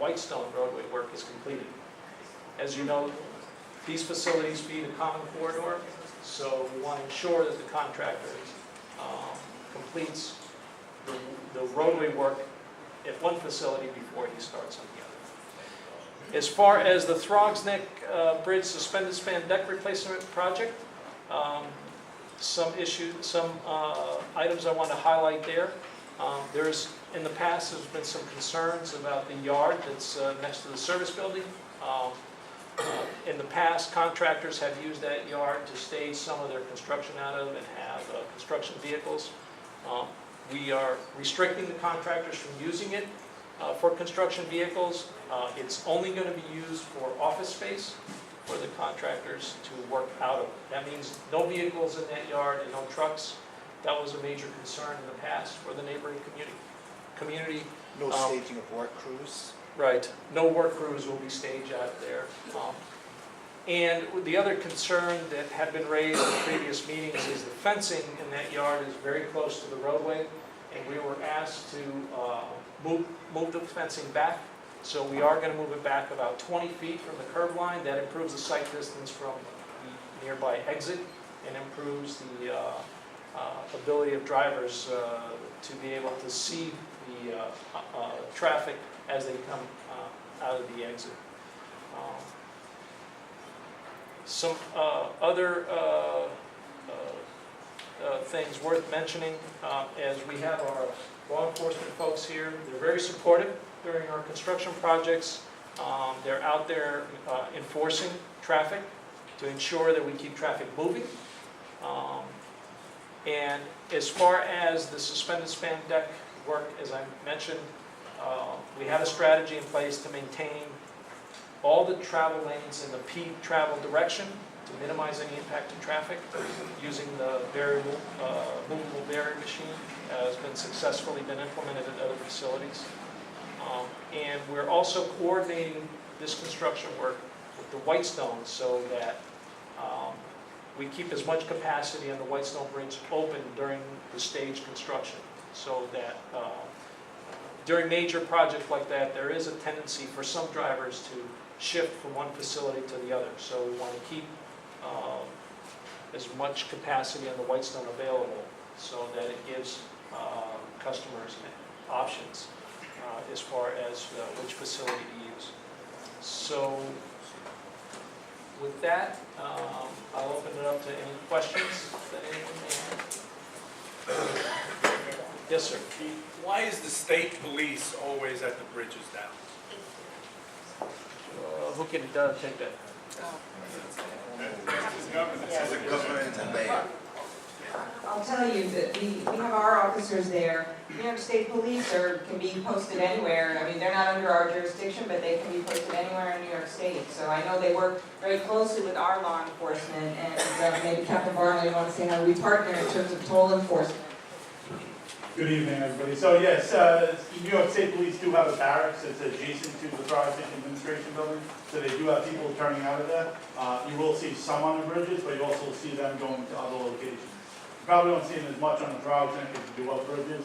Whitestone roadway work is completed. As you know, these facilities feed a common corridor, so we want to ensure that the contractor completes the roadway work at one facility before he starts on the other. As far as the Throgs Neck Bridge suspended span deck replacement project, some items I want to highlight there. In the past, there's been some concerns about the yard that's next to the service building. In the past, contractors have used that yard to stage some of their construction out of and have construction vehicles. We are restricting the contractors from using it for construction vehicles. It's only going to be used for office space for the contractors to work out of. That means no vehicles in that yard and no trucks. That was a major concern in the past for the neighboring community. No staging of work crews? Right. No work crews will be staged out there. And the other concern that had been raised in previous meetings is the fencing in that yard is very close to the roadway, and we were asked to move the fencing back. So we are going to move it back about 20 feet from the curb line. That improves the sight distance from the nearby exit and improves the ability of drivers to be able to see the traffic as they come out of the exit. Some other things worth mentioning, as we have our law enforcement folks here, they're very supportive during our construction projects. They're out there enforcing traffic to ensure that we keep traffic moving. And as far as the suspended span deck work, as I mentioned, we have a strategy in place to maintain all the travel lanes in the P travel direction to minimize any impact to traffic using the movable barrier machine. Has been successfully implemented at other facilities. And we're also coordinating this construction work with the Whitestone so that we keep as much capacity on the Whitestone Bridge open during the stage construction, so that during major projects like that, there is a tendency for some drivers to shift from one facility to the other. So we want to keep as much capacity on the Whitestone available so that it gives customers options as far as which facility to use. So with that, I'll open it up to any questions that anyone may have. Yes, sir. Why is the state police always at the bridges now? Who can take that? As a government mayor. I'll tell you that we have our officers there. New York State Police can be posted anywhere. I mean, they're not under our jurisdiction, but they can be posted anywhere in New York State. So I know they work very closely with our law enforcement, and maybe Captain Barnley, you want to say how we partner in terms of toll enforcement. Good evening, everybody. So yes, New York State Police do have a barracks that's adjacent to the Throgs Neck Administration Building, so they do have people turning out of there. You will see some on the bridges, but you also see them going to other locations. You probably don't see them as much on the Throgs Neck as you do other bridges.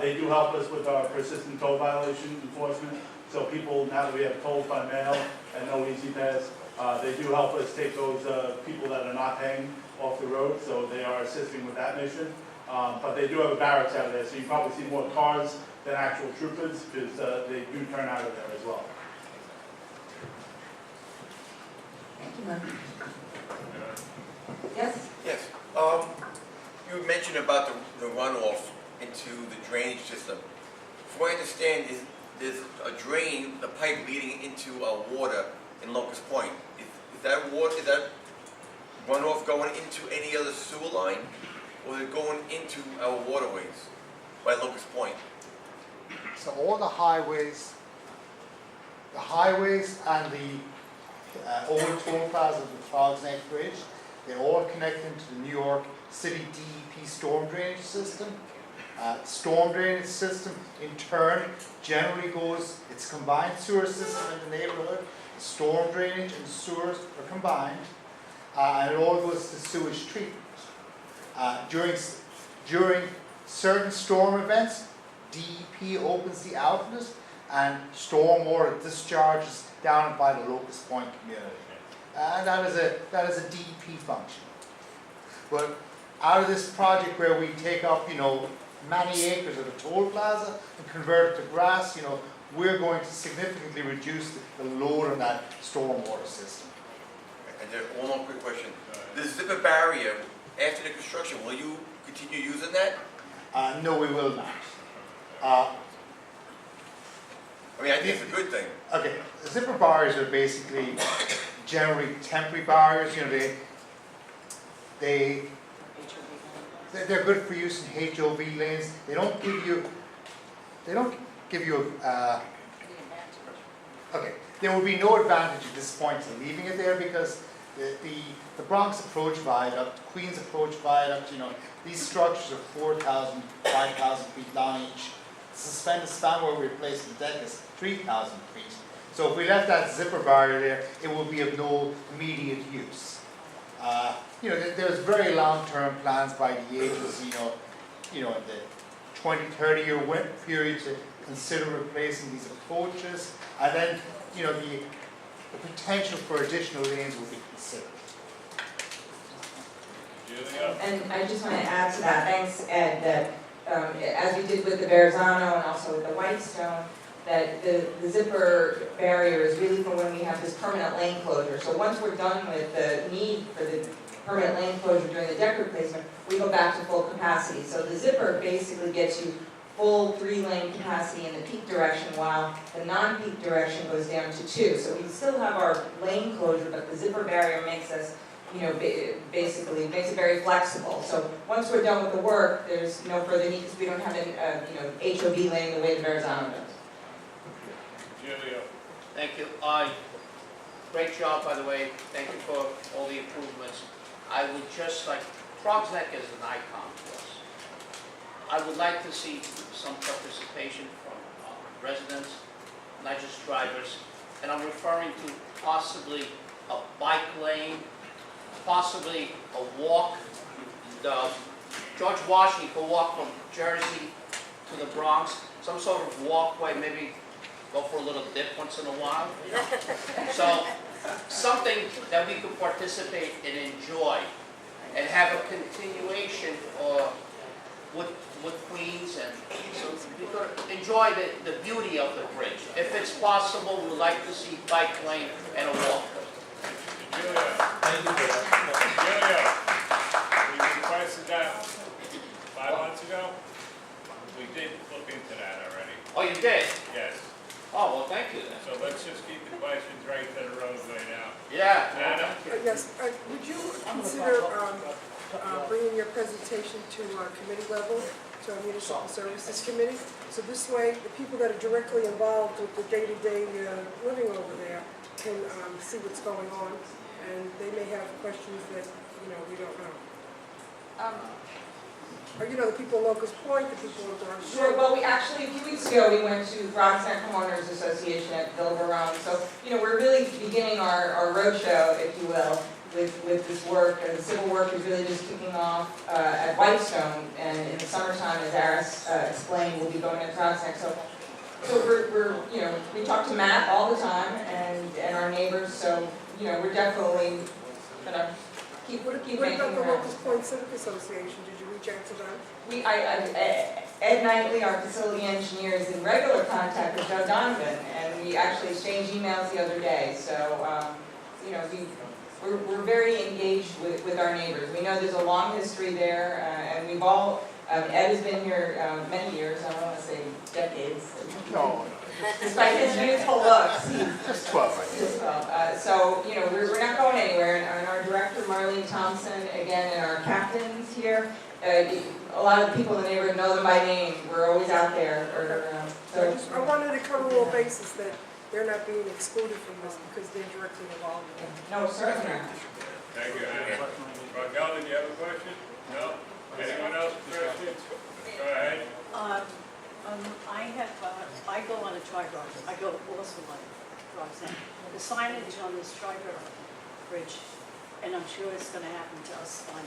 They do help us with our persistent toll violation enforcement. So people, now that we have tolls by mail and no easy pass, they do help us take those people that are not paying off the road, so they are assisting with that mission. But they do have a barracks out of there, so you probably see more cars than actual troopers, because they do turn out of there as well. Thank you, Mark. Yes? Yes. You mentioned about the runoff into the drainage system. From what I understand, there's a drain, a pipe leading into water in Locust Point. Is that runoff going into any other sewer line, or is it going into our waterways by Locust Point? So all the highways and the old toll plaza of the Throgs Neck Bridge, they all connect into the New York City DEP storm drainage system. Storm drainage system in turn generally goes, it's a combined sewer system in the neighborhood. Storm drainage and sewers are combined, and it all goes to sewage treatment. During certain storm events, DEP opens the outlet and stormwater discharges down by the Locust Point community. And that is a DEP function. But out of this project where we take up, many acres of the toll plaza and convert it to grass, we're going to significantly reduce the load on that stormwater system. And then one more quick question. The zipper barrier, after the construction, will you continue using that? No, we will not. I mean, I think it's a good thing. Okay, zipper barriers are basically generally temporary barriers. They're good for use in HOV lanes. They don't give you. Okay, there will be no advantage at this point to leaving it there because the Bronx Approach Viaduct, Queens Approach Viaduct, these structures are 4,000, 5,000 feet long each. The suspended span where we replace the deck is 3,000 feet. So if we left that zipper barrier there, it will be of no immediate use. There's very long-term plans by the agency, in the 20, 30-year period to consider replacing these approaches, and then, the potential for additional lanes will be considered. And I just want to add to that, thanks Ed, that as we did with the Verrazano and also with the Whitestone, that the zipper barrier is really for when we have this permanent lane closure. So once we're done with the need for the permanent lane closure during the deck replacement, we go back to full capacity. So the zipper basically gets you full 3-lane capacity in the peak direction, while the non-peak direction goes down to 2. So we still have our lane closure, but the zipper barrier makes us, basically makes it very flexible. So once we're done with the work, there's no further need because we don't have an, HOV lane the way the Verrazano does. Julio. Thank you. Great job, by the way. Thank you for all the improvements. I would just like, Frog's Neck is an icon to us. I would like to see some participation from residents, not just drivers. And I'm referring to possibly a bike lane, possibly a walk. George Washington could walk from Jersey to the Bronx, some sort of walkway, maybe go for a little dip once in a while. So something that we could participate and enjoy and have a continuation with Queens, and so we could enjoy the beauty of the bridge. If it's possible, we would like to see bike lane and a walk. Julio. Thank you for that. Julio, we requested that 5 months ago. We did look into that already. Oh, you did? Yes. Oh, well, thank you then. So let's just keep the questions right to the roadway now. Yeah. Nana? Yes, would you consider bringing your presentation to committee level, to our Municipal Services Committee? So this way, the people that are directly involved with the day-to-day living over there can see what's going on, and they may have questions that, we don't know. Or, the people in Locust Point, the people in Dorchester. Sure, well, we actually, a few weeks ago, we went to Bronx Neck Homeowners Association at Vilvarone. So, we're really beginning our roadshow, if you will, with this work. And the civil work is really just kicking off at Whitestone. And in the summertime, as Aris explained, we'll be going to Bronx Neck. So we're we talk to Matt all the time and our neighbors. So, we're definitely gonna keep What making about the that. Locust Point Civic Association? Did you reach out to them? Ed Knightley, our facility engineer, is in regular contact with Joe Donovan, and we actually exchanged emails the other day. So, we're very engaged with our neighbors. We know there's a long history there, and we've all, Ed has been here many years, I don't want to say decades. No, Despite his youthful looks, just 12 right Just 12. So, we're not going anywhere, and our director, Marlene Thompson, again, and our captains here, a lot of the people in the neighborhood know them by name. We're always out there. I wanted to cover all bases that they're not being excluded from this because they're directly involved in it. No, certainly not. Thank you, Hannah. Raquel, do you have a question? No? Anyone else interested? Go ahead. I go on a tri-road. I go also on Bronx Neck. The signage on this tri-road bridge, and I'm sure it's going to happen to us on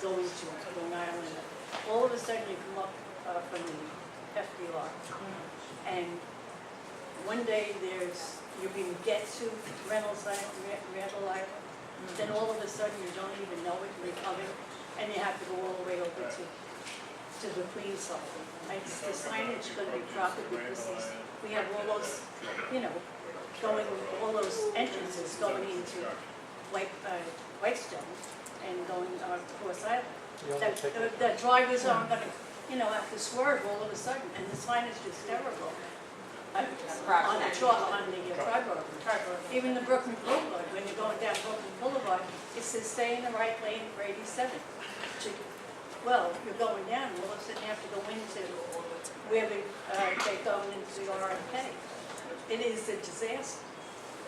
going to Long Island. All of a sudden you come up from the FDR, and one day you can get to Randall Island, then all of a sudden you don't even know it, you're coming, and you have to go all the way over to the Queen side. The signage gonna be proper because we have all those, all those entrances going into Whitestone and going across Island. That drivers aren't gonna, have to swerve all of a sudden, and the signage is terrible. On the Triborough. Even the Brooklyn Boulevard, when you're going down Brooklyn Boulevard, it says stay in the right lane for 87. Well, you're going down, all of a sudden you have to go into where they're going into the RFK. It is a disaster.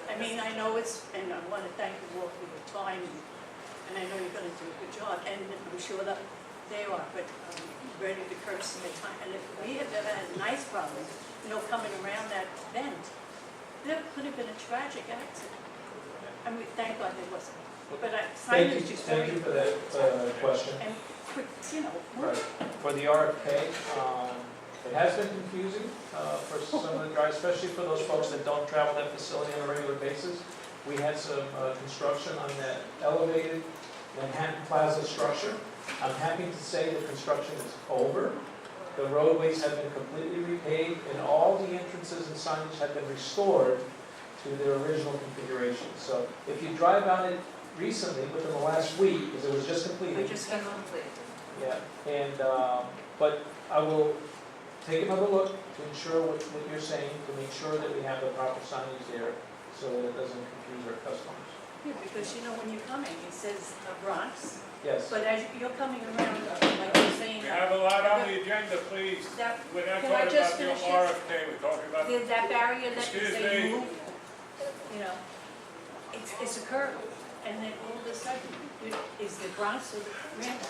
I mean, I know and I want to thank you all for your time, and I know you're going to do a good job, and I'm sure that they are, but ready to curse in the time. And if we had ever had an ice problem, coming around that bend, there could have been a tragic accident. I mean, thank God there wasn't. But signage is very Thank you for that question. And quick, Right. For the RFK, it has been confusing for some of the drivers, especially for those folks that don't travel that facility on a regular basis. We had some construction on that elevated Manhattan Plaza structure. I'm happy to say the construction is over. The roadways have been completely repaved, and all the entrances and signage have been restored to their original configuration. So if you drive on it recently, within the last week, because it was just completed. Yeah, and, but I will take another look to ensure what you're saying, to make sure that we have the proper signage there, so that it doesn't confuse our customers. Yeah, because when you're coming, it says Bronx, Yes. but as you're coming around, like you're saying. We have a lot on the agenda, please. We're not Can I talking just about your finish this? RFK, we're talking about. There's that barrier that Excuse they me. move, it's a curve, and then all of a sudden, is the Bronx or the Randall,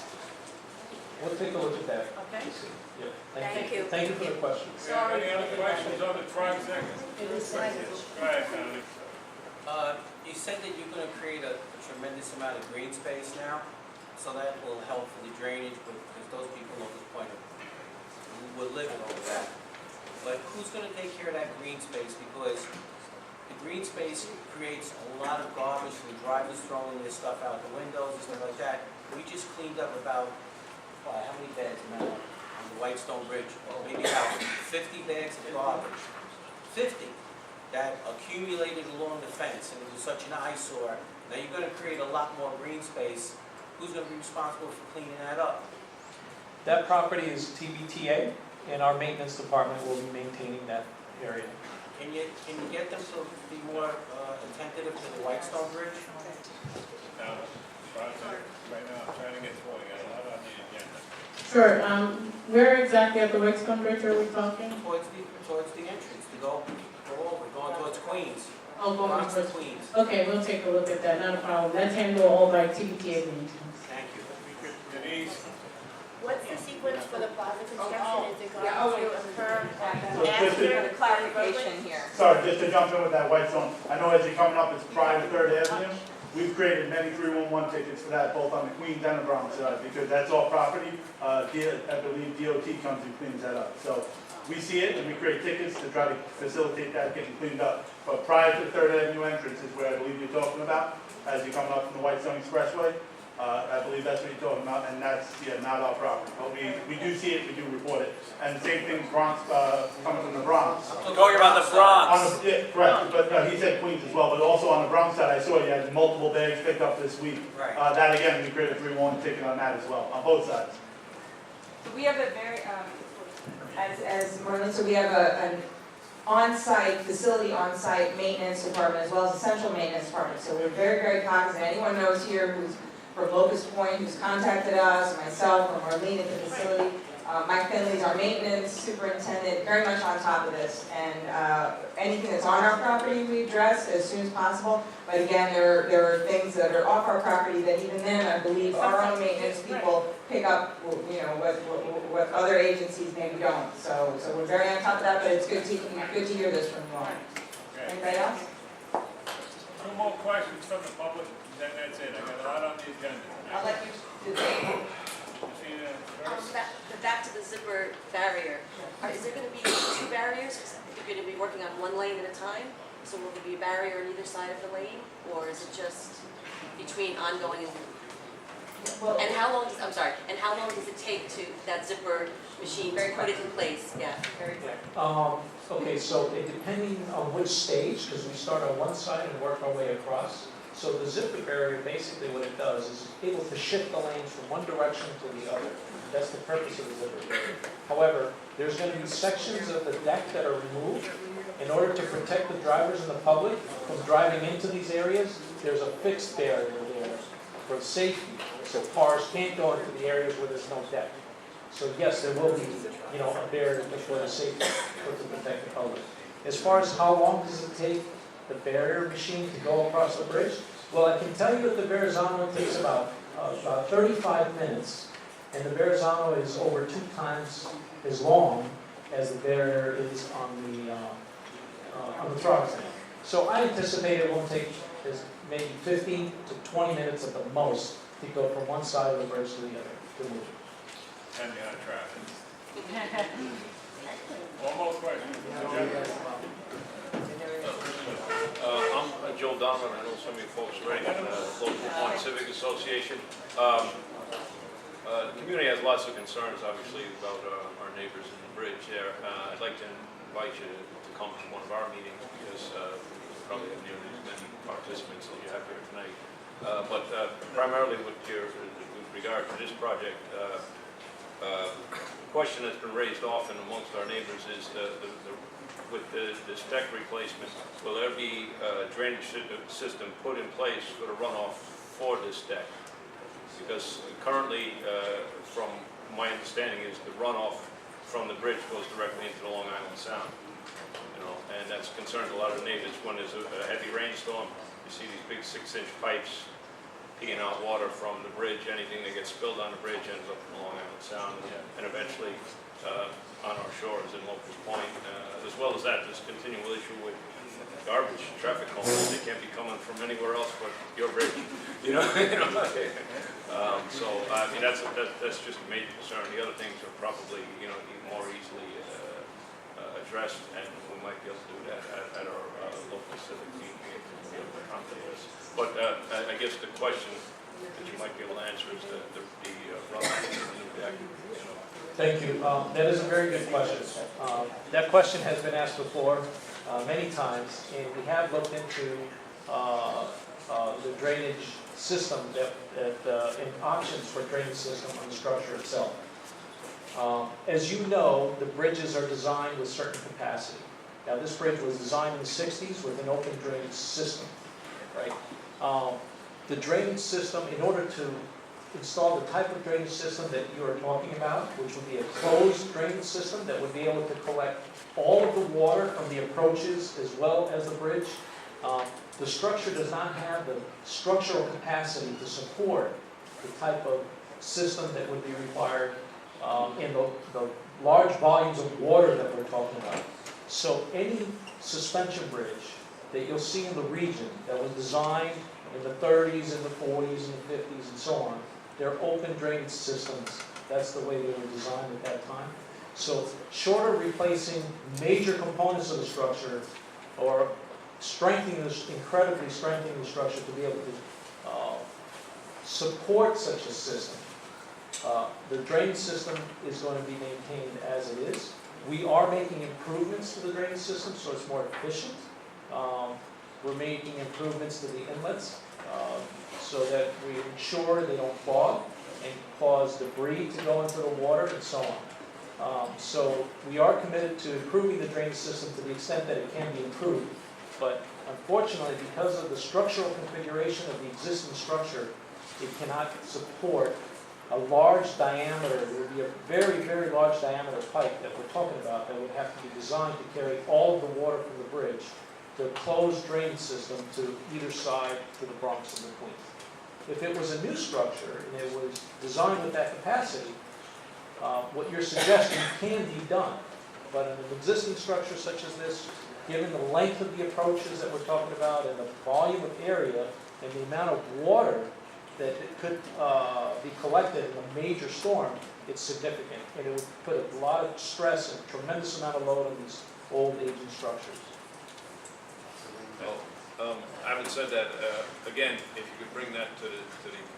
We'll take a look at that. okay? Yeah. Thank you. Thank you for the question. Sorry. Any other questions on the Tri-Sec? It is signage. Go ahead, Tony. You said that you're going to create a tremendous amount of green space now, so that will help for the drainage, because those people at this point will live in all of that. But who's going to take care of that green space? Because the green space creates a lot of garbage from drivers throwing their stuff out the windows and stuff like that. We just cleaned up about, how many bags now on the Whitestone Bridge? Maybe about 50 bags of garbage. 50. That accumulated along the fence, and it was such an eyesore. Now you're going to create a lot more green space. Who's going to be responsible for cleaning that up? That property is TBTA, and our maintenance department will be maintaining that area. Can you get them to be more attentive to the Whitestone Bridge? Now, Tri-Sec, right now, I'm trying to get through, I got a lot on the agenda. Sure. Where exactly at the Whitestone Bridge are we talking? Towards the entrance, to go over, going towards Queens. Oh, going Bronx to towards Queens. Okay, we'll take a look at that, not a problem. That's handled all by TBTA maintenance. Thank you. Denise? What's the sequence for the plaza construction? Is it going Yeah, to occur So just after to- For the clarification here. Sorry, just to jump in with that Whitestone, I know as you're coming up, it's prior to 3rd Avenue. We've created many 311 tickets for that, both on the Queens and the Bronx side, because that's all property. I believe DOT comes and cleans that up. So we see it and we create tickets to try to facilitate that getting cleaned up. But prior to 3rd Avenue entrance is where I believe you're talking about, as you're coming up from the Whitestone Expressway. I believe that's what you're talking about, and that's, not our property. But we do see it, we do report it. And same thing, Bronx, coming from the Bronx. I'm talking about the Bronx. Yeah, correct, but he said Queens as well, but also on the Bronx side, I saw you had multiple bags picked up this week. Right. That again, we created a 311 ticket on that as well, on both sides. So we have a very, as Marlene said, we have an on-site, facility on-site maintenance department as well as a central maintenance department. So we're very, very cognizant. Anyone knows here who's from Locust Point, who's contacted us, myself, or Marlene at the facility. Mike Finley's our maintenance superintendent, very much on top of this. And anything that's on our property we address as soon as possible. But again, there are things that are off our property that even then, I believe, our own maintenance people pick up, what other agencies maybe don't. So we're very on top of that, but it's good to hear this from you all. Okay. Anybody else? Two more questions from the public, then that's it. I got a lot on the agenda. I'll let you do that. Christina first. Back to the zipper barrier. Is there gonna be two barriers? You're gonna be working on one lane at a time? So will there be a barrier on either side of the lane? Or is it just between ongoing and? Well, And how long does, I'm sorry, and how long does it take to, that zipper machine to put it in place? Yeah. very quick. Okay, so depending on which stage, because we start on one side and work our way across. So the zipper barrier, basically what it does is able to shift the lanes from one direction to the other. That's the purpose of the zipper barrier. However, there's going to be sections of the deck that are removed in order to protect the drivers and the public from driving into these areas. There's a fixed barrier there for safety, so cars can't go into the areas where there's no deck. So yes, there will be, a barrier for the safety, or to protect the public. As far as how long does it take the barrier machine to go across the bridge? Well, I can tell you that the Verrazano takes about 35 minutes, and the Verrazano is over 2 times as long as the barrier is on the Throgs Neck. So I anticipate it won't take maybe 15 to 20 minutes at the most to go from one side of the bridge to the other to move. Depending on traffic. One more question. I'm Joe Donovan. I know some of you folks already in the local Vermont Civic Association. The community has lots of concerns, obviously, about our neighbors in the bridge there. I'd like to invite you to come to one of our meetings because we probably have nearly as many participants as you have here tonight. But primarily with regard to this project, the question that's been raised often amongst our neighbors is with this deck replacement, will there be a drainage system put in place for the runoff for this deck? Because currently, from my understanding, is the runoff from the bridge goes directly into the Long Island Sound. And that's concerned a lot of neighbors. When there's a heavy rainstorm, you see these big 6-inch pipes peeing out water from the bridge. Anything that gets spilled on the bridge ends up in the Long Island Sound, and eventually on our shores in Locust Point. As well as that, this continual issue with garbage, traffic cones. They can't be coming from anywhere else but your bridge. So I mean that's just a major concern. The other things are probably more easily addressed, and we might be able to do that at our local civic team meeting to be able to accommodate us. But I guess the question that you might be able to answer is the runoff from the deck. Thank you. That is a very good question. That question has been asked before many times, and we have looked into the drainage system and options for drainage system on the structure itself. As you know, the bridges are designed with certain capacity. Now, this bridge was designed in the 60s with an open drainage system, right? The drainage system, in order to install the type of drainage system that you are talking about, which would be a closed drainage system that would be able to collect all of the water from the approaches as well as the bridge, the structure does not have the structural capacity to support the type of system that would be required in the large volumes of water that we're talking about. So any suspension bridge that you'll see in the region that was designed in the 30s and the 40s and the 50s and so on, they're open drainage systems. That's the way they were designed at that time. So short of replacing major components of the structure or incredibly strengthening the structure to be able to support such a system, the drainage system is going to be maintained as it is. We are making improvements to the drainage system so it's more efficient. We're making improvements to the inlets so that we ensure they don't clog and cause debris to go into the water and so on. So we are committed to improving the drainage system to the extent that it can be improved. But unfortunately, because of the structural configuration of the existing structure, it cannot support a large diameter. There would be a very, very large diameter pipe that we're talking about that would have to be designed to carry all of the water from the bridge to a closed drainage system to either side to the Bronx and the Queens. If it was a new structure and it was designed with that capacity, what you're suggesting can be done. But in an existing structure such as this, given the length of the approaches that we're talking about and the volume of area and the amount of water that could be collected in a major storm, it's significant. And it would put a lot of stress and tremendous amount of load on these old aging structures. Well, having said that, again, if you could bring that to the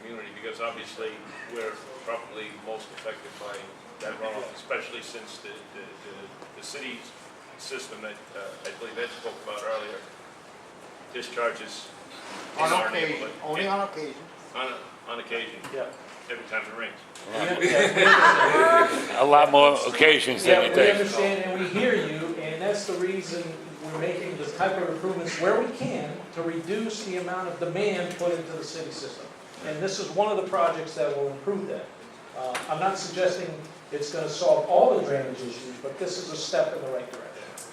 community, because obviously we're probably most affected by that runoff, especially since the city system that I believe Ed spoke about earlier discharges in On our occasion, neighborhood. only on occasion. On occasion, Yeah. every time it rains. A lot more occasions than Yeah, you we think. understand and we hear you, and that's the reason we're making the type of improvements where we can to reduce the amount of demand put into the city system. And this is one of the projects that will improve that. I'm not suggesting it's going to solve all the drainage issues, but this is a step in the right direction.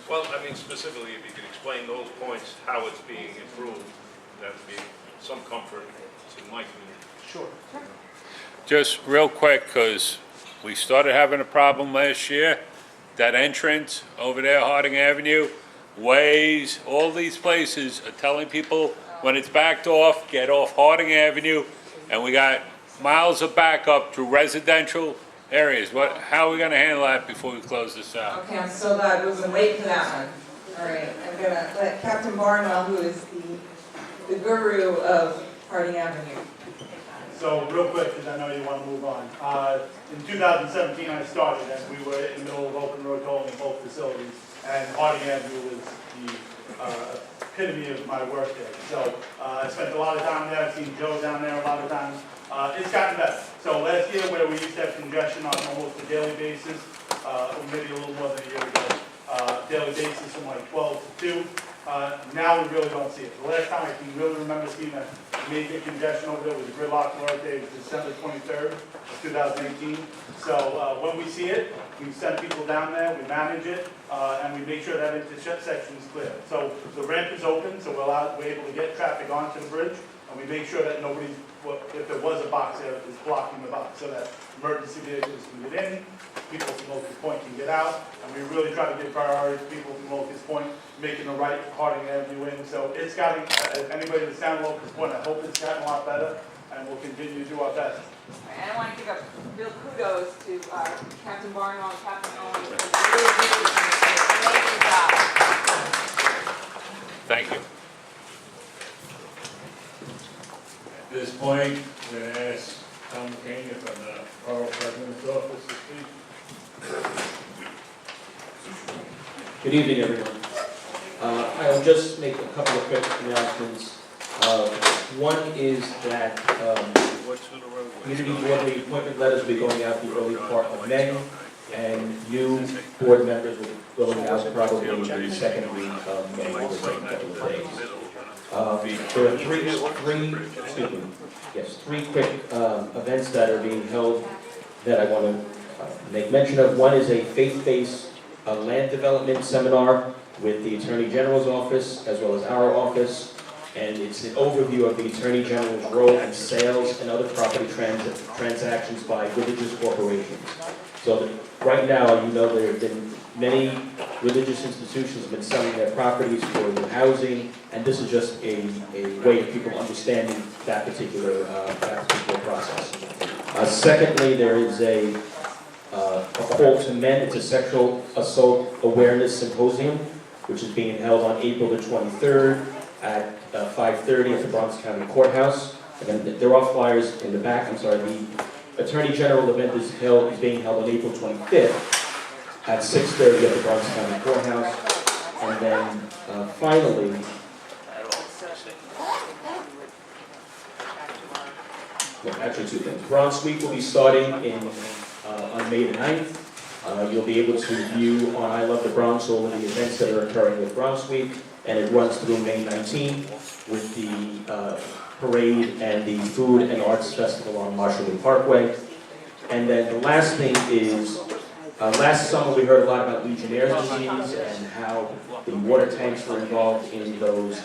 Well, I mean, specifically, if you could explain those points, how it's being improved, that would be some comfort to my community. Sure. Just real quick, because we started having a problem last year, that entrance over there, Harding Avenue, Ways, all these places are telling people when it's backed off, get off Harding Avenue, and we got miles of backup through residential areas. How are we gonna handle that before we close this out? Okay, I'm so glad we wasn't waiting for that one. All right, I'm gonna let Captain Barnwell, who is the guru of Harding Avenue. So real quick, because I know you want to move on. In 2017, I started, and we were in the middle of open road tolling in both facilities, and Harding Avenue was the epitome of my work there. So I spent a lot of time there. I've seen Joe down there a lot of times. It's gotten better. So last year, where we used to have congestion on almost a daily basis, or maybe a little more than a year ago, daily basis from like 12 to 2. Now we really don't see it. The last time I can really remember seeing a major congestion over there was a gridlock alert day, it was December 23rd of 2018. So when we see it, we send people down there, we manage it, and we make sure that intersection is clear. So the ramp is open, so we're able to get traffic onto the bridge, and we make sure that nobody, if there was a box there, is blocking the box, so that emergency vehicles can get in, people from Locust Point can get out, and we really try to give priority to people from Locust Point making the right Harding Avenue in. So it's gotten, anybody that's down Locust Point, I hope it's gotten a lot better, and we'll continue to do our best. And I want to give a real kudos to Captain Barnwell and Captain Owen for really doing an amazing job. Thank you. At this point, we're going to ask Tom McCain from the Borough President's Office to speak. Good evening, everyone. I'll just make a couple of quick announcements. One is that community board appointment letters will be going out the early part of May, and new board members will be going out probably the second week of May, or the second couple of days. There are three quick events that are being held that I want to make mention of. One is a faith-based land development seminar with the Attorney General's office as well as our office, and it's an overview of the Attorney General's role in sales and other property transactions by religious corporations. So right now, you know, there have been many religious institutions have been selling their properties for new housing, and this is just a way of people understanding that particular process. Secondly, there is a call to men. It's a sexual assault awareness symposium, which is being held on April the 23rd at 5:30 at the Bronx County Courthouse. Again, there are flyers in the back. I'm sorry. The Attorney General event is being held on April 25th at 6:30 at the Bronx County Courthouse. And then finally, well, actually two things. Bronx Week will be starting on May the 9th. You'll be able to view on I Love the Bronx all of the events that are occurring with Bronx Week, and it runs through May 19th with the parade and the Food and Arts Festival on Marshall Parkway. And then the last thing is, last summer we heard a lot about Legionnaire's disease and how the water tanks were involved in those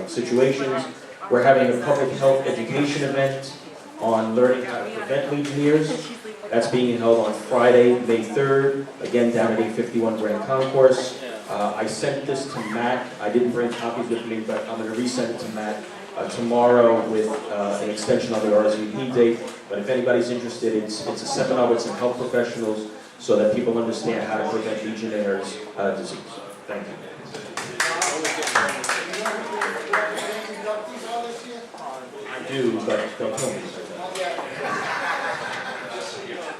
situations. We're having a public health education event on learning how to prevent Legionnaires. That's being held on Friday, May 3rd, again down at 851 Grand Concourse. I sent this to Matt. I didn't bring copies with me, but I'm going to resend it to Matt tomorrow with an extension on the RSVP date. But if anybody's interested, it's a seminar with some health professionals so that people understand how to prevent Legionnaire's disease. Thank you. I do, but don't tell me.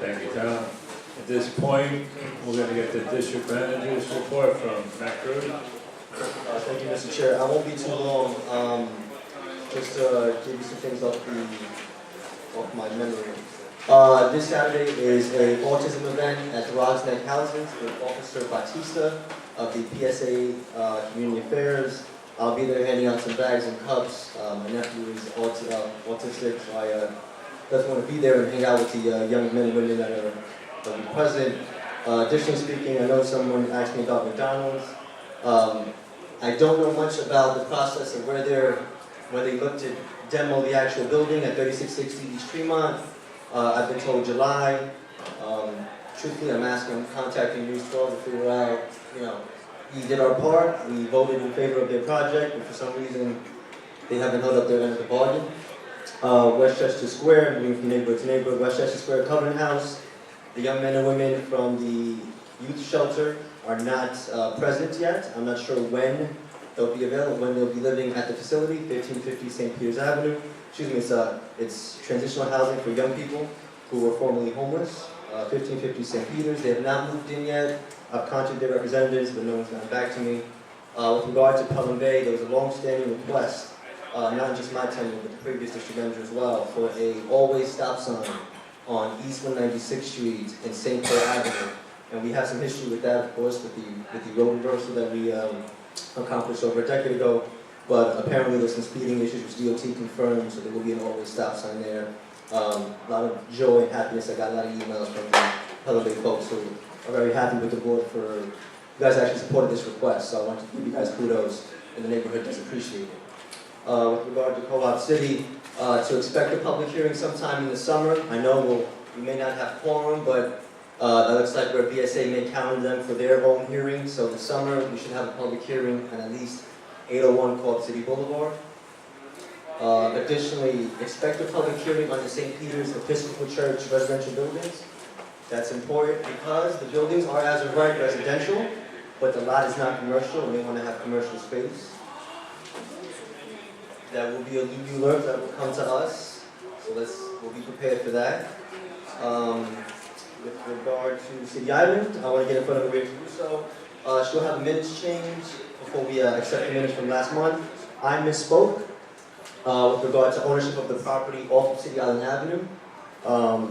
Thank you, Tom. At this point, we're going to get the district manager's report from Matt Grudy. Thank you, Mr. Chair. I won't be too long. Just to give you some things off my memory. This Saturday is an autism event at Throgs Neck Housing with Officer Batista of the PSA Community Affairs. I'll be there handing out some bags and cups. My nephew is autistic, so I definitely want to be there and hang out with the young men and women that will be present. Additionally speaking, I know someone asked me about McDonald's. I don't know much about the process of where they looked to demo the actual building at 3660 East Tremont. I've been told July. Truthfully, I'm contacting News 12 to figure out, we did our part. We voted in favor of their project, but for some reason, they haven't held up their end of the bargain. Westchester Square, moving from neighborhood to neighborhood, Westchester Square Covenant House. The young men and women from the youth shelter are not present yet. I'm not sure when they'll be available, when they'll be living at the facility, 1550 St. Peters Avenue. Excuse me, it's transitional housing for young people who were formerly homeless, 1550 St. Peters. They have not moved in yet. I've contacted their representatives, but no one's gotten back to me. With regard to Pelham Bay, there was a long-standing request, not just my tenure, but the previous district manager as well, for a always stop sign on East 196th Street and St. Clair Avenue. And we have some history with that, of course, with the road reversal that we accomplished over a decade ago. But apparently there's some speeding issues which DOT confirmed, so there will be an always stop sign there. A lot of joy and happiness. I got a lot of emails from the Pelham Bay folks who are very happy with the board for, you guys actually supported this request, so I want to give you guys kudos, and the neighborhood does appreciate it. With regard to Co-op City, to expect a public hearing sometime in the summer. I know we may not have quorum, but that looks like where BSA may calendar them for their own hearing. So this summer, we should have a public hearing on at least 801 Co-op City Boulevard. Additionally, expect a public hearing on the St. Peter's Episcopal Church residential buildings. That's important because the buildings are as of right residential, but the lot is not commercial, and they want to have commercial space. That will be a new alert that will come to us, so we'll be prepared for that. With regard to City Island, I want to get in front of Maria Caruso. She'll have a minutes change before we accept the minutes from last month. I misspoke with regard to ownership of the property off of City Island Avenue.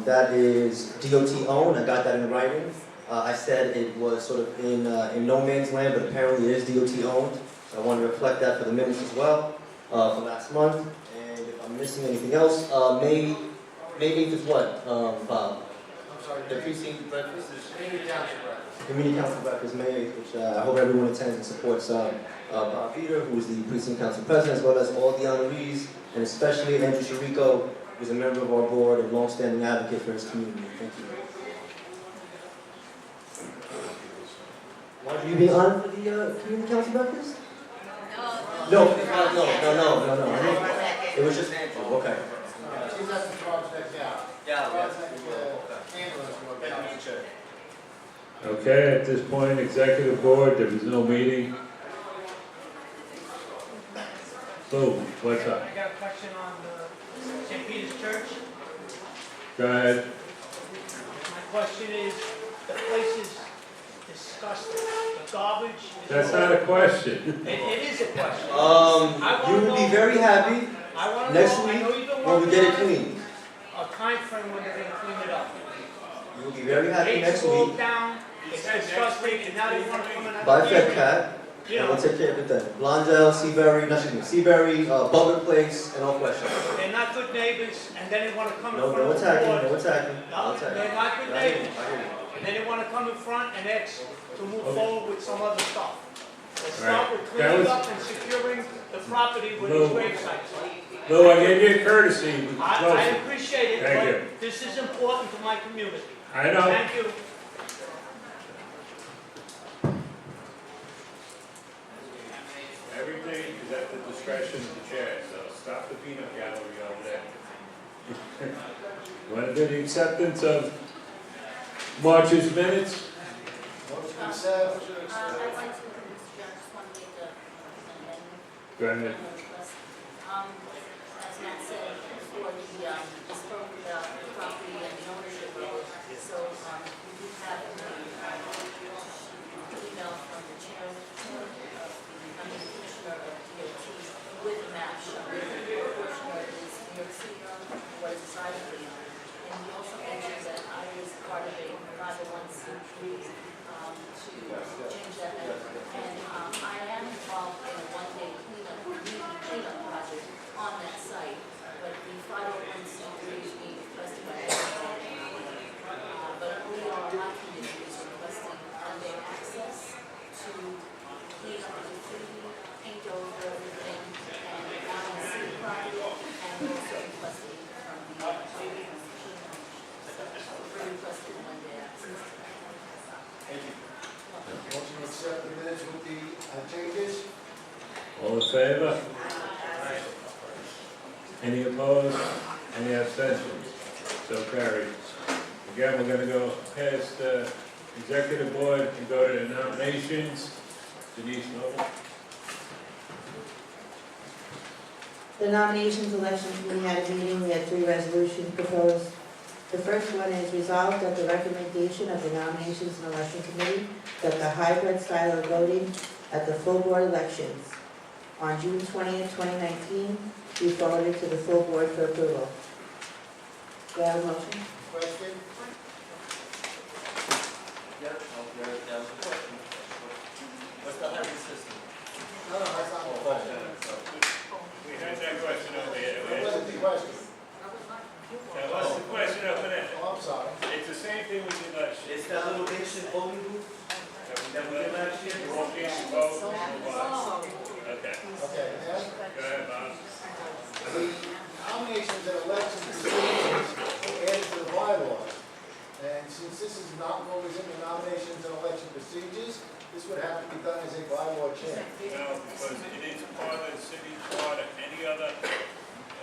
That is DOT owned. I got that in writing. I said it was sort of in no man's land, but apparently it is DOT owned. So I want to reflect that for the minutes as well for last month. And if I'm missing anything else, May 8th is what, Bob? I'm sorry, the precinct breakfast? Community Council breakfast. Community Council breakfast, May 8th, which I hope everyone attends and supports Bob Peter, who is the precinct council president, as well as all the honorees, and especially Andrew Chirico, who is a member of our board and longstanding advocate for his community. Thank you. Are you being honored for the community council breakfast? No. It was just Andrew. Okay. She's at the Throgs Neck now. Okay, at this point, executive board, there was no meeting. So, what's up? I got a question on the St. Peter's Church. Go ahead. My question is, the place is disgusting. The garbage is... That's not a question. It is a question. You will be very happy next week when we get it cleaned. A time frame when they're going to clean it up. You will be very happy next week. Down, it's disgusting, and now they want to come in... By FedCat, and we'll take care of it then. Blondell, Seabury, Butler Place, and Oak West. They're not good neighbors, and then they want to come in front No of the board. attacking. They're not good neighbors. And then they want to come in front and ask to move forward with some other stuff. Let's start with cleaning up and securing the property with these grave sites. Lou, I gave you a courtesy. I appreciate it, Thank you. but this is important to my community. I know. Thank you. Everything is at the discretion of the chair, so stop the peanut gallery over there. You want to do the acceptance of March's minutes? Motion accept. I'd like to, Mr. Chair, I just want to make an amendment. Go ahead. As Matt said before, we spoke about the property and the ownership of it. So, we do have an email from the chairman of the commissioner of DOT with a map showing what portion of it is New York City owned, what is privately owned. And he also mentioned that I was part of a 501c3 to change that number. And I am involved in a one-day cleanup project on that site, but the 501c3 is being requested by everybody. But we are, my community is requesting one-day access to clean up the graffiti, paint over everything, and out on city property, and also requesting from the we're requesting one-day access. Thank you. Motion to accept the minutes with the changes. All in favor? Any opposed? Any abstentions? So carried. Again, we're going to go past the executive board and go to the nominations. Denise Noble. The nominations election committee had a meeting, we had 3 resolutions proposed. The first one is resolved at the recommendation of the nominations and election committee that the hybrid style of voting at the full board elections on June 20th, 2019 be forwarded to the full board for approval. Do I have a motion? Question? Yep, that was the question. What's the hybrid system? No, that's not the question. We had that question over here. What was the question? Now, what's the question over there? Oh, I'm sorry. It's the same thing we did last year. It's that little basic voting booth that we did last year. You won't be able to vote, you'll watch. Okay. Okay, and Go ahead, Bob. the nominations and election procedures were added to the bylaws. And since this is not what was in the nominations and election procedures, this would have to be done as a bylaw change. No, because it is part of the city charter, any other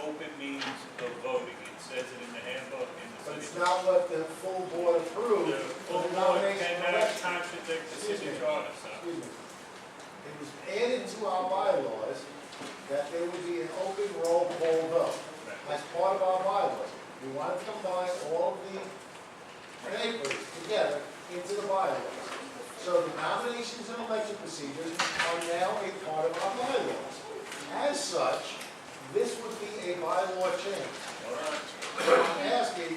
open means of voting. It says it in the handbook, in the But city. it's not what the full board approved. The full for the board nomination and cannot election. contradict the city charter, so. Excuse me. It was added to our bylaws that there would be an open roll call vote. As part of our bylaws. We wanted to combine all of the papers together into the bylaws. So the nominations and election procedures are now a part of our bylaws. As such, this would be a bylaw change. I'm asking,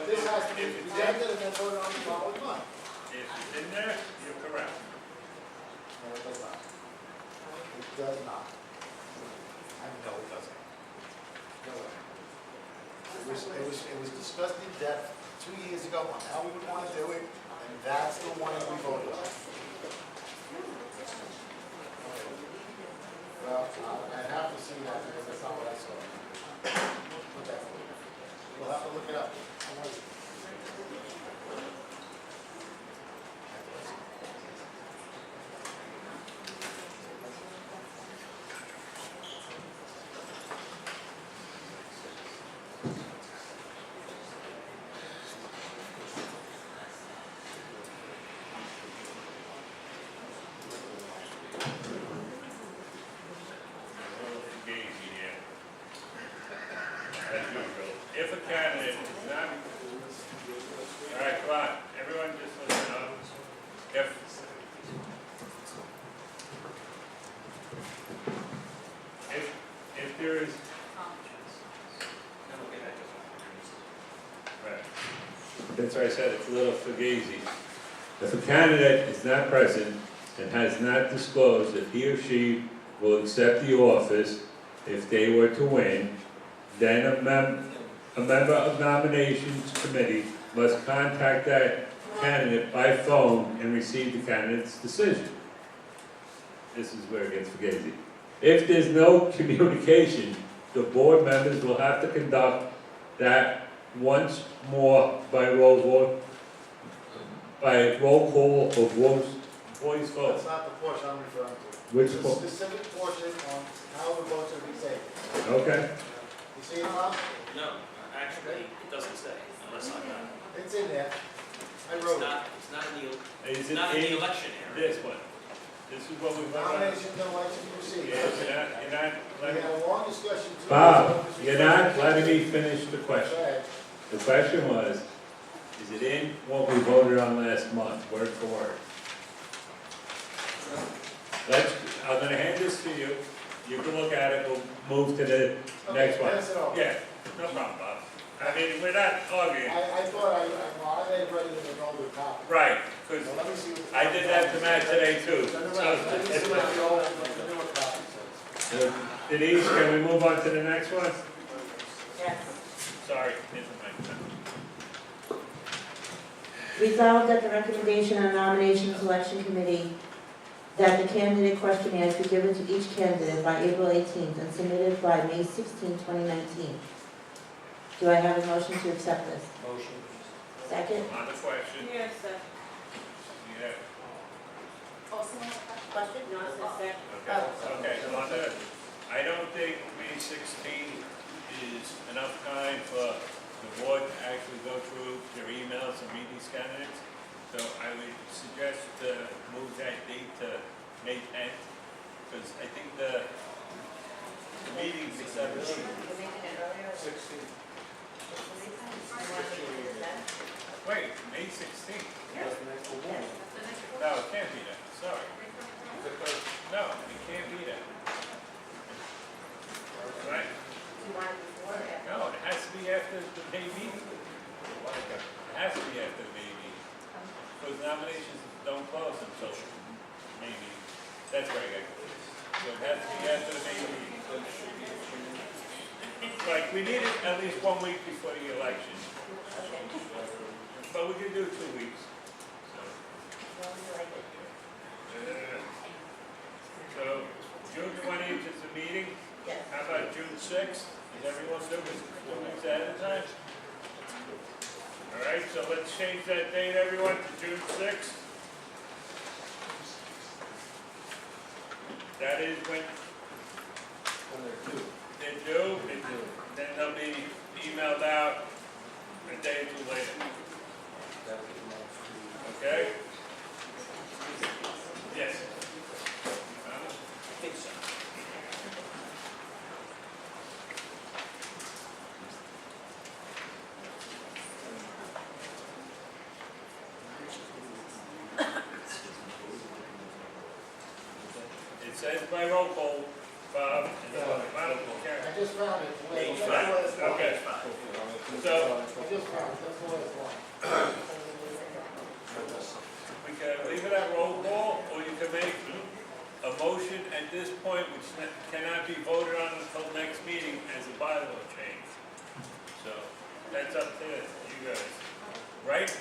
this has to be presented and then voted on the following month. If it's in there, you're correct. No, it does not. It does not. I know it doesn't. No way. It was discussed in depth 2 years ago on how we would want to do it, and that's the one that we voted on. Well, I have to see that because that's not what I saw. Okay. We'll have to look it up. If a candidate is not, all right, come on, everyone just listen up. If there is, right, that's why I said it's a little fugazi. If a candidate is not present and has not disclosed that he or she will accept the office if they were to win, then a member of nominations committee must contact that candidate by phone and receive the candidate's decision. This is where it gets fugazi. If there's no communication, the board members will have to conduct that once more by roll call or voice vote. That's not the portion I'm referring to. Which There's a portion? specific portion on Okay. You see it, Bob? No, actually, it doesn't say, unless I'm not. It's in there. I It's wrote it. not, it's not in the, Is it's it not in the in election area. this one? This is what we voted on? Nominations and election procedures. Yeah, you're not We letting... had a long discussion. Bob, you're not letting me finish the question. Go ahead. The question was, is it in what we voted on last month, word for word? I'm gonna hand this to you, you can look at it, we'll move to the next one. Pass it over. Yeah, no problem, Bob. I mean, we're not arguing. I thought well, I had read it in an older copy. Right, because Well, let me see what. I did that to Matt today too. No, no, no, let me see what the old, what the newer copy says. Denise, can we move on to the next one? Yes. Sorry, hit the mic. Resolved that the recommendation on nominations election committee that the candidate questionnaires be given to each candidate by April 18th and submitted by May 16, 2019. Do I have a motion to accept this? Motion. Second? On the question, Yes, yeah, oh, someone have a question? No, it's a second. okay, so on the, I don't think May 16 is enough time for the board to actually go through their emails and read these candidates. So I would suggest to move that date to May 10th, because I think the meeting's the 17th. 16. Wait, May 16th? No, it can't be that, sorry. No, it can't be that. Right? No, it has to be after the May meeting. It has to be after the May meeting. Because nominations don't close until May meeting. That's right, I got it. So it has to be after the May meeting. Like, we need it at least 1 week before the election. But we can do 2 weeks. So, June 20th is the meeting. Yes. How about June 6th? Is everyone good with 4 weeks ahead of time? All right, so let's change that date, everyone, to June 6th. That is when they're due, then they'll be emailed out a day or two later. Okay? Yes. I think so. It says by roll call, Bob, and the final, I just found it. Okay. So, I just found it, that's the way it's going. we can leave it at roll call, or you can make a motion at this point, which cannot be voted on until next meeting as a bylaw change. So, that's up to you guys. Right?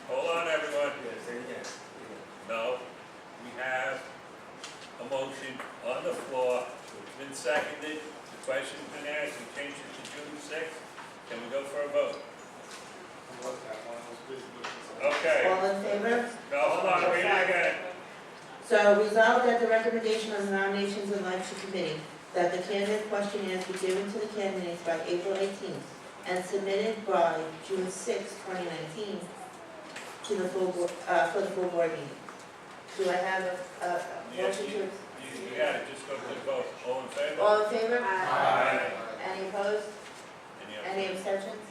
Hold on, everyone. No, we have a motion on the floor, it's been seconded, the question's been asked, we changed it to June 6th. Can we go for a vote? Okay. All in favor? No, hold on, read it again. So resolved that the recommendation of the nominations and election committee that the candidate questionnaires be given to the candidates by April 18th and submitted by June 6, 2019 to the full board, for the full board meeting. Do I have a Yes, motion to? you got it, just go to the vote. All in favor? All in favor? Aye. Any opposed? Any other? Any abstentions?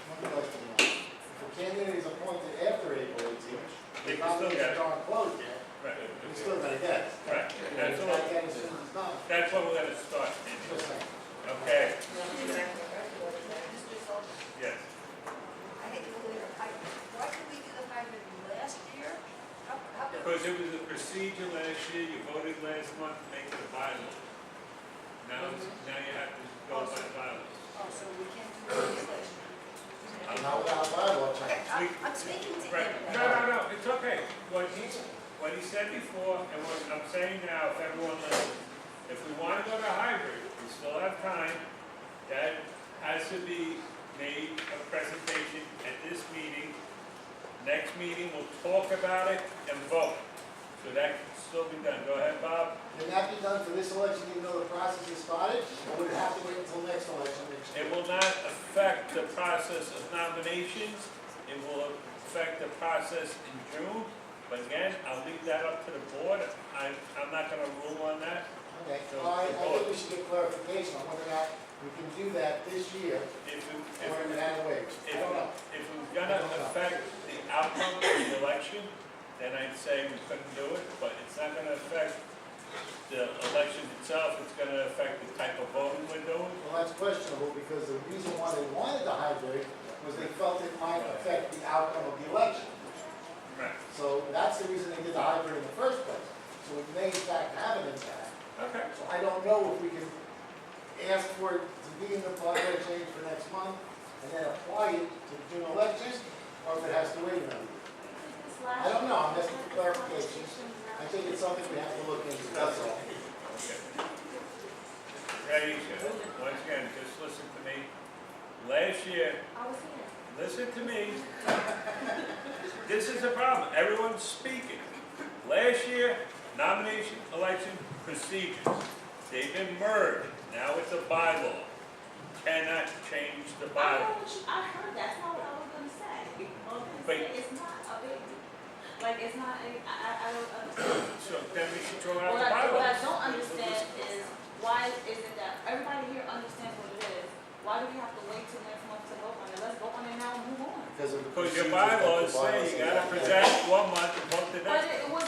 One question now. If a candidate is appointed after April 18th, They the can still get nominations it. aren't closed yet, Right. we still gotta get it. Right, that's It's all, not getting as soon as it's done. that's what we're gonna start. Just saying. Okay, yes. I hate to believe it. Why did we do the hybrid last year? How did Because it was a procedure last year, you voted last month to make it a bylaw. Now you have to go by the bylaws. Oh, so we can't do legislation. Not without bylaw Okay, change. I'm speaking to Right, him. no, it's okay. What he said before, and what I'm saying now, if everyone listens, if we want to go to hybrid, we still have time. That has to be made a presentation at this meeting. Next meeting, we'll talk about it and vote. So that still be done. Go ahead, Bob. Can that be done for this election, even though the process is started, or would it have to wait until next election? It will not affect the process of nominations. It will affect the process in June. But again, I'll leave that up to the board. I'm not gonna rule on that. Okay, well, I think we should get clarification on whether or not we can do that this year, or in that way. I don't know. If it was gonna affect the outcome of the election, then I'd say we couldn't do it, but it's not gonna affect the election itself, it's gonna affect the type of voting we're doing. Well, that's questionable, because the reason why they wanted the hybrid was they felt it might affect the outcome of the election. Right. So that's the reason they did the hybrid in the first place. So it may in fact have an impact. Okay. So I don't know if we can ask for it to be in the bylaw change for next month and then apply it to the June election, or if it has to wait another year. I don't know, I'm asking for clarification. I think it's something we have to look into, that's all. Ray, once again, just listen to me. Last year, listen to me. This is a problem. Everyone's speaking. Last year, nomination, election procedures, they've been merged. Now it's a bylaw. Cannot change the bylaw. I heard that's not what I was gonna say. It's not a big, like, it's not, I don't understand. So then we should throw out the What bylaw. I don't understand is, why is it that everybody here understands what it is? Why do we have to wait till next month to vote on it? Let's vote on it now and move on. Because of the Because your procedures that bylaws the say bylaws you say. gotta present 1 month and vote the But next. it was,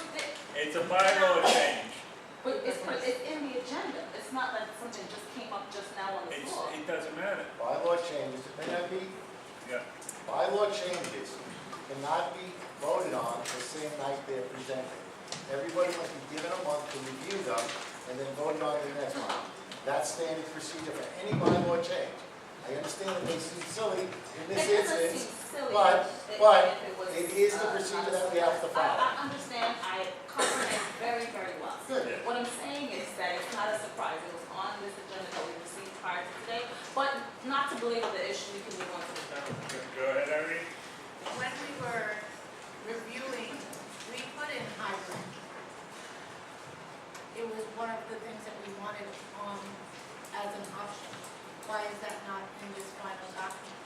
It's a bylaw change. but it's in the agenda. It's not like something just came up just now on the floor. It doesn't matter. Bylaw changes, may not be, Yeah. bylaw changes cannot be voted on the same night they're presented. Everybody must be given a month to review them and then voted on the next month. That's standard procedure for any bylaw change. I understand it may seem silly in this instance, but it is the procedure that we have to follow. I understand, I comprehend very, very well. Good. What I'm saying is that it's not a surprise, it was on this agenda that we received prior to today, but not to belabor the issue, we can move on to the third. Go ahead, Irene. When we were reviewing, we put in hybrid. It was one of the things that we wanted as an option. Why is that not in this final document?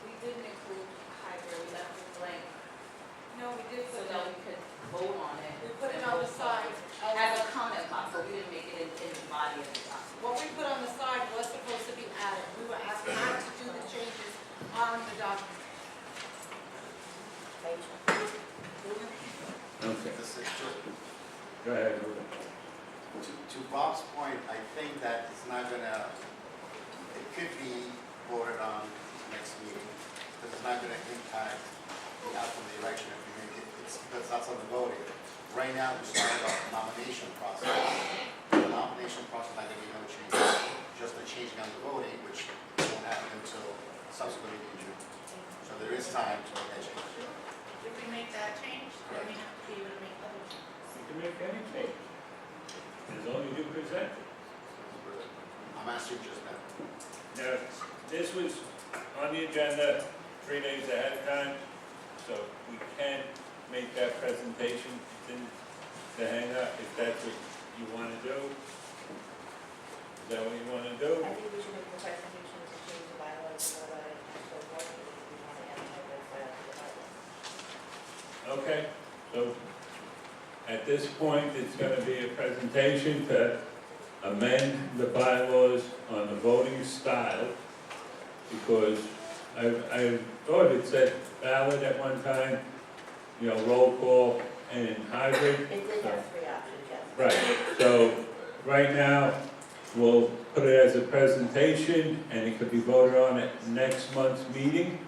We didn't include hybrid, we left it blank. No, we did, so that we could vote on it. We put it on the side. As a comment box, so we didn't make it in the body of the document. What we put on the side was supposed to be added. We were asked not to do the changes on the document. Okay. This is just, Go ahead. to Bob's point, I think that it's not gonna, it could be voted on next meeting, because it's not gonna impact the outcome of the election if you make it, because that's on the voting. Right now, we started off the nomination process. The nomination process, not gonna be no changes, just a changing on the voting, which won't happen until subsequently in June. So there is time to make that change. If we make that change, then we have to be able to make other changes. You can make any change, as long as you present it. I'm asking just now. Now, this was on the agenda 3 days ahead of time, so we can make that presentation in the handout if that's what you want to do. Is that what you want to do? I think we should make the presentation to change the bylaws so that it actually works if we want to add hybrid to the bylaws. Okay, so at this point, it's going to be a presentation to amend the bylaws on the voting style, because I thought it said ballot at one time, you know, roll call and hybrid. It did have 3 options, yes. Right, so right now, we'll put it as a presentation, and it could be voted on at next month's meeting.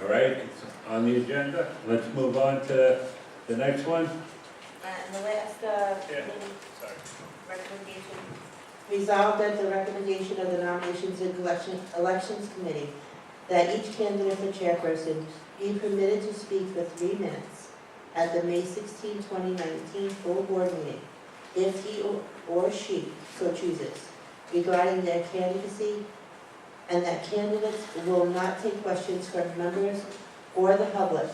All right, it's on the agenda. Let's move on to the next one. And the last meeting Sorry. recommendation, resolved that the recommendation of the Nominations and Elections Committee that each candidate for chairperson be permitted to speak for 3 minutes at the May 16, 2019 full board meeting, if he or she so chooses, regarding their candidacy, and that candidates will not take questions from members or the public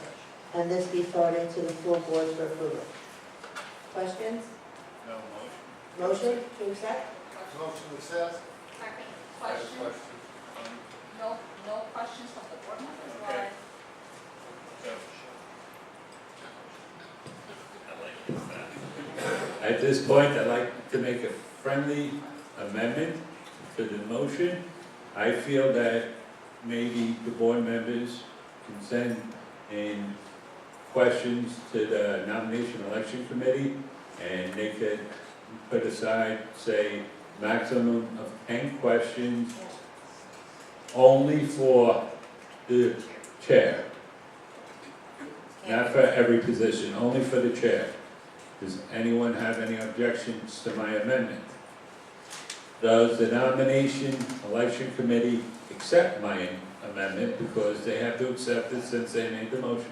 and this be forwarded to the full board for approval. Questions? No motion. Motion to accept? Motion to accept? Second, question, no questions from the board members, Okay. why? So, at this point, I'd like to make a friendly amendment to the motion. I feel that maybe the board members can send in questions to the nomination election committee, and they could put aside, say, maximum of 10 questions only for the chair. Not for every position, only for the chair. Does anyone have any objections to my amendment? Does the nomination election committee accept my amendment, because they have to accept it since they made the motion?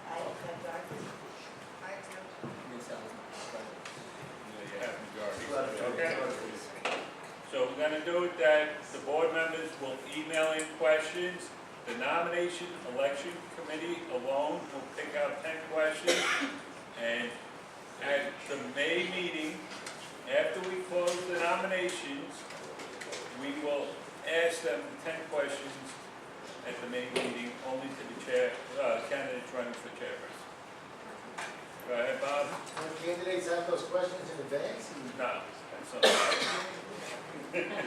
I accept You have majority. Okay. So we're gonna do it that the board members will email in questions. The nomination election committee alone will pick out 10 questions. And at the May meeting, after we close the nominations, we will ask them 10 questions at the May meeting, only to the chair, candidates running for chairperson. Go ahead, Bob. When candidates have those questions in advance? No, that's not right.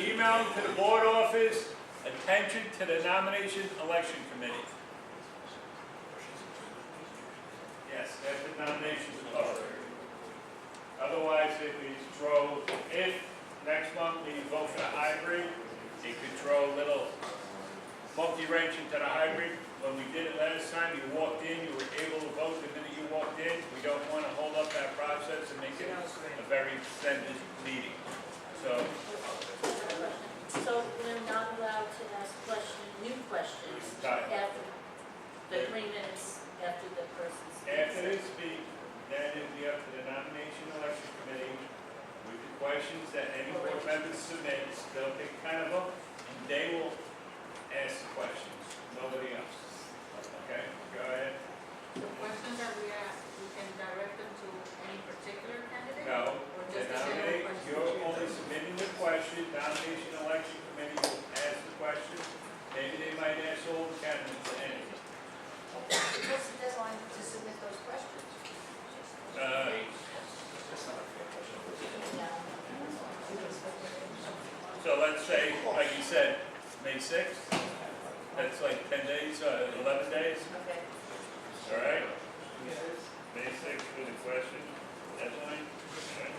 Email to the board office, attention to the nomination election committee. Yes, after the nominations are over. Otherwise, if next month we vote for the hybrid, it could throw a little monkey wrench into the hybrid. When we did it last time, you walked in, you were able to vote the minute you walked in. We don't want to hold up that process and make it a very extended meeting. So we're not allowed to ask new questions after the 3 minutes after the person speaks? after they speak, then it'll be up to the nomination election committee with the questions that any board members submit. They'll pick 10 of them, and they will ask the questions, nobody else. Okay, go ahead. The questions that we ask, we can direct them to any particular candidate? No, Or the just the general nominate, questions? you're only submitting the question, nomination election committee will ask the question. Maybe they might ask all the candidates to anything. What's the deadline to submit those questions? So let's say, like you said, May 6th, that's like 10 days, 11 days, Okay. all right? May 6th for the question, deadline. Okay.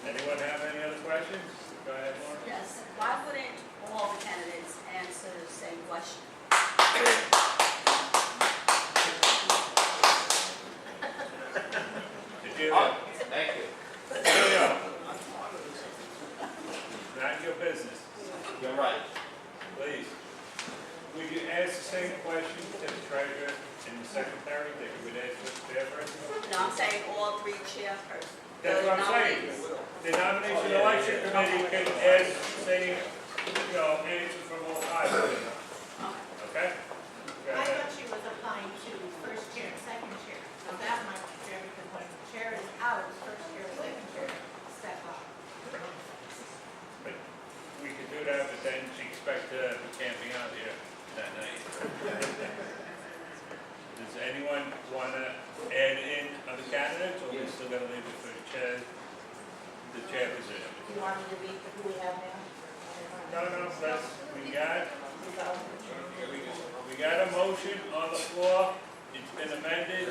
Anyone have any other questions? Go ahead, Mark. Yes, why wouldn't all the candidates answer the same question? Thank you. Not your business. You're right. Please. Would you ask the same question to the treasurer and the secretary that you would ask to the chairperson? No, I'm saying all 3 chairpersons. That's what I'm saying. The nomination election committee can ask the same, answer from all 5 of them. Okay? Go I ahead. thought she was applying to first chair, second chair, so that might be fair, because when the chair is out, first chair, second chair step up. But we could do that, but then expect we can't be out here that night. Does anyone want to add in other candidates, or we still going to leave it for the chair position? Do you want me to read who we have now? No, we got a motion on the floor, it's been amended,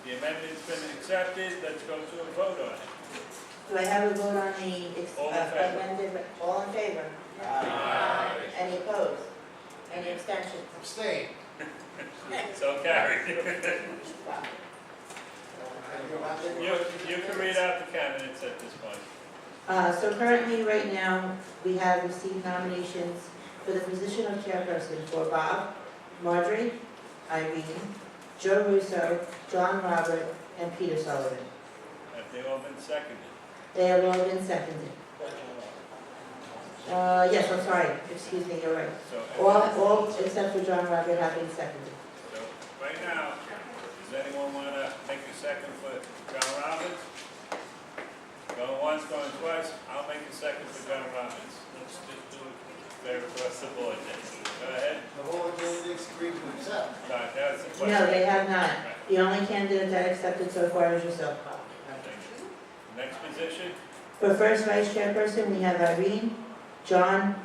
the amendment's been accepted, let's go to a vote on it. Do I have a vote on the All in favor? amended, all in favor? Aye. Any opposed? Any abstentions? Abstain. So carried. You can read out the candidates at this point. So currently, right now, we have received nominations for the position of chairperson for Bob, Marjorie, Irene, Joe Russo, John Robert, and Peter Sullivan. Have they all been seconded? They have all been seconded. Yes, I'm sorry, excuse me, you're right. So, All except for John Rocket have been seconded. so right now, does anyone want to make a second for John Robbins? Going once, going twice, I'll make a second for John Robbins. Let's just do it fair across the board then. Go ahead. The whole candidates agreed to accept. That's the question. No, they have not. The only candidate that accepted so far is yourself. Next position? For first vice chairperson, we have Irene, John,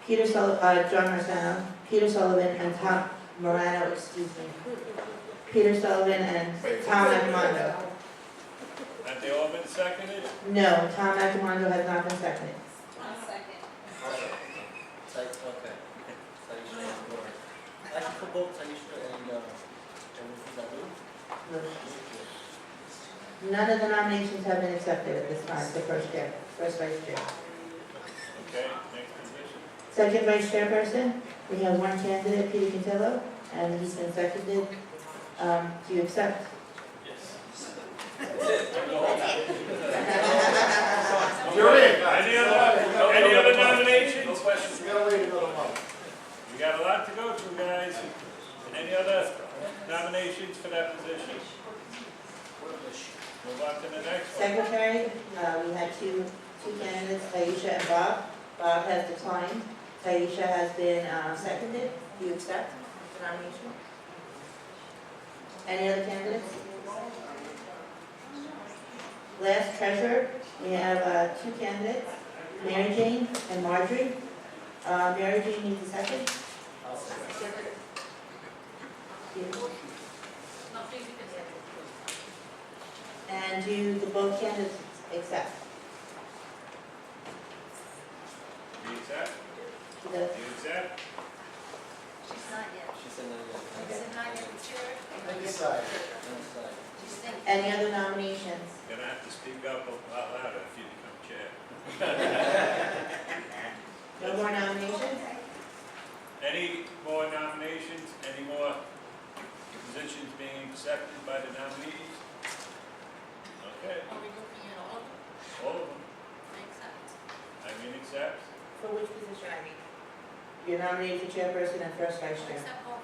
John Marciano, Peter Sullivan, and Tom Morano, excuse me. Peter Sullivan and Tom Acimondo. Have they all been seconded? No, Tom Acimondo has not been seconded. Okay. I can put both Taisha and Babu. None of the nominations have been accepted at this time for first vice chair. Okay, next position. Second vice chairperson, we have one candidate, Peter Cantillo, and he's been seconded. Do you accept? You're in. Any other nominations? No questions, we gotta wait another month. We got a lot to go through, guys. Any other nominations for that position? Move on to the next one. Secretary, we had two candidates, Taisha and Bob. Bob has declined. Taisha has been seconded. Do you accept the nomination? Any other candidates? Last treasurer, we have two candidates, Mary Jane and Marjorie. Mary Jane needs a second. And do the both candidates accept? Do you accept? She does. Do you accept? She's not yet. She said no yet. Is it not yet, Chair? Undecided. She's thinking. Any other nominations? You're gonna have to speak up a lot louder if you become chair. No more nominations? Any more nominations? Any more positions being accepted by the nominees? Okay, Are we looking at all of them? all of them. Accept. Irene accepts. For which position, Irene? You're nominated for chairperson and first vice chair. Accept all.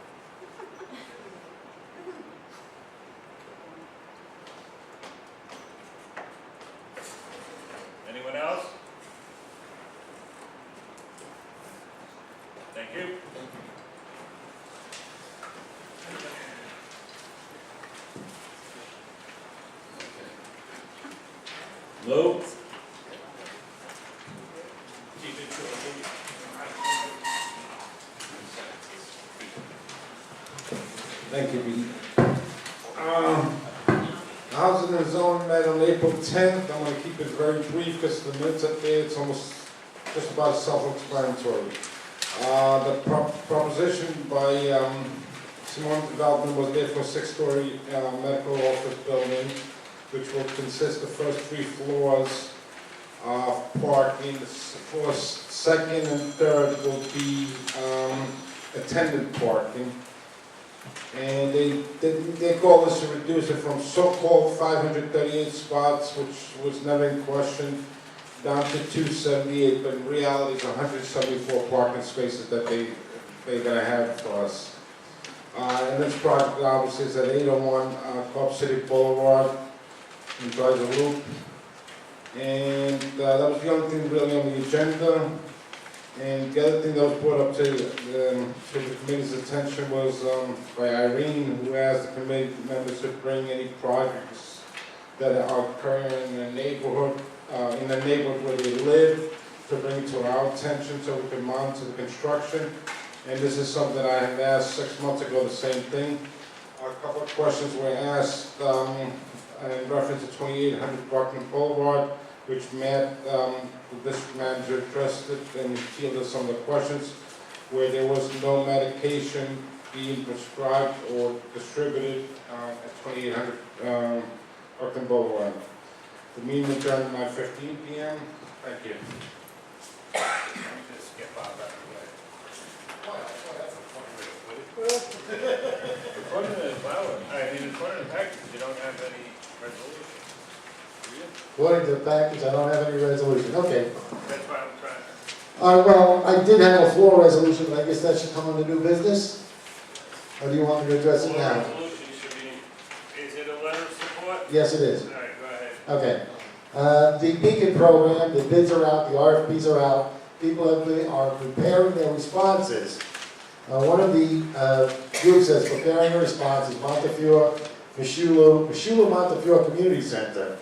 Anyone else? Thank you. Lou? Keep it short. Thank you, Pete. Housing and zoning met on April 10th. I'm going to keep it very brief because the minutes up there, it's almost just about self-explanatory. The proposition by Simone Development was there for a 6-story medical office building, which will consist of the first 3 floors of parking. The floors second and third will be attendant parking. And their goal is to reduce it from so-called 538 spots, which was never in question, down to 278, but in reality it's 174 parking spaces that they're gonna have for us. And this project obviously is at 801 Club City Boulevard in Dreiser Loop. And that was the only thing really on the agenda. And the other thing that was brought up to the committee's attention was by Irene, who asked the committee members to bring any projects that are occurring in the neighborhood where they live, to bring to our attention so we can monitor the construction. And this is something I had asked 6 months ago, the same thing. A couple of questions were asked in reference to 2800 Brockman Boulevard, which Matt, the district manager, addressed it and fielded some of the questions, where there was no medication being prescribed or distributed at 2800 Brockman Boulevard. The meeting adjourned at 9:15 p.m. Thank you. Let me just get Bob out of the way. According to the flower, according to the package, you don't have any resolution. Do you? According to the package, I don't have any resolution. Okay. That's why I'm trying. Well, I did have a floor resolution, but I guess that should come under new business? Or do you want me to address it now? Resolution should be, is it a letter of support? Yes, it is. All right, go ahead. Okay. The Beacon program, the bids are out, the RFPs are out, people are preparing their responses. One of the groups that's preparing a response is Montefiore, Mishulu Montefiore Community Center.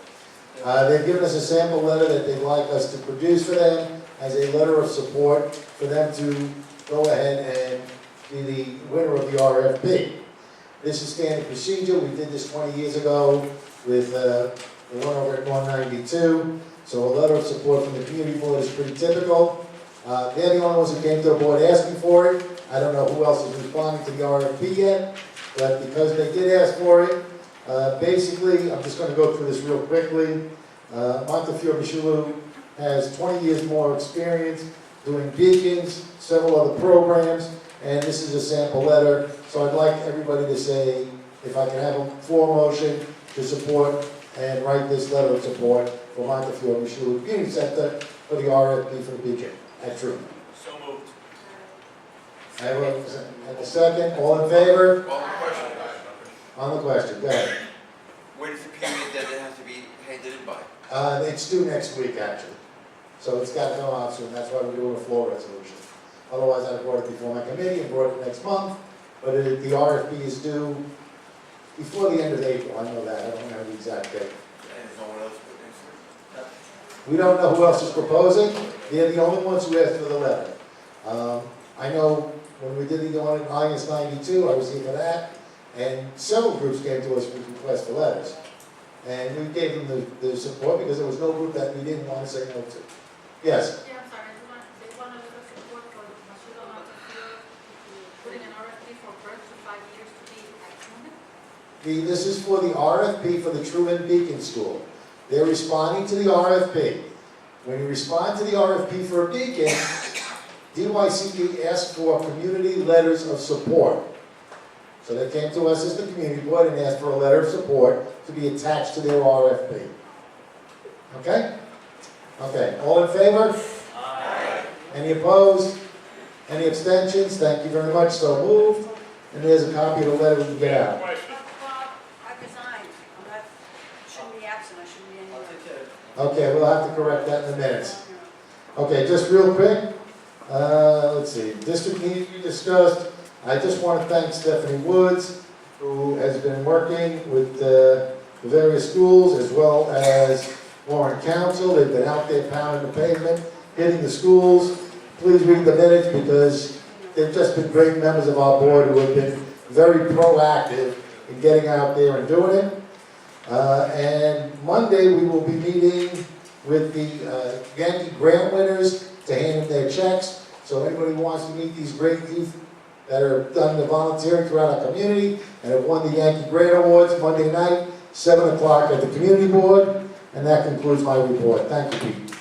They've given us a sample letter that they'd like us to produce for them as a letter of support for them to go ahead and be the winner of the RFP. This is standard procedure. We did this 20 years ago with the one over at 192. So a letter of support from the community board is pretty typical. They're the only ones who came to the board asking for it. I don't know who else is responding to the RFP yet, but because they did ask for it, basically, I'm just going to go through this real quickly. Montefiore Mishulu has 20 years more experience doing beacons, several other programs, and this is a sample letter. So I'd like everybody to say, if I can have a floor motion to support and write this letter of support for Montefiore Mishulu Community Center for the RFP for the beacon at Truman. So moved. I have a second. All in favor? On the question. On the question, go ahead. When is the period that it has to be handed in by? It's due next week, actually. So it's got to come out soon. That's why we're doing a floor resolution. Otherwise, I'd have brought it before my committee and brought it next month. But the RFP is due before the end of April. I know that. I don't know the exact date. And there's no one else to answer. We don't know who else is proposing. They're the only ones who asked for the letter. I know when we did the one at IS 92, I was here for that. And several groups came to us with requests for letters. And we gave them the support because there was no group that we didn't want to say no to. Yes? Yeah, I'm sorry, they want a little support for Mashula Montefiore putting an RFP for birth to 5 years to be at Truman? This is for the RFP for the Truman Beacon School. They're responding to the RFP. When you respond to the RFP for a beacon, DYCD asked for community letters of support. So they came to us as the community board and asked for a letter of support to be attached to their RFP. Okay? Okay, all in favor? Aye. Any opposed? Any abstentions? Thank you very much, so moved. And there's a copy of the letter we can get out. Well, I resigned. Shouldn't be absent, I shouldn't be anywhere. Okay, we'll have to correct that in the minutes. Okay, just real quick, let's see, district meeting you discussed. I just want to thank Stephanie Woods, who has been working with the various schools as well as Warren Council. They've been out there pounding the pavement, hitting the schools. Please read the minutes because they've just been great members of our board who have been very proactive in getting out there and doing it. And Monday we will be meeting with the Yankee grant winners to hand them their checks. So anybody who wants to meet these great youth that are done the volunteering throughout our community and have won the Yankee Grant Awards Monday night, 7 o'clock at the community board. And that concludes my report. Thank you, Pete.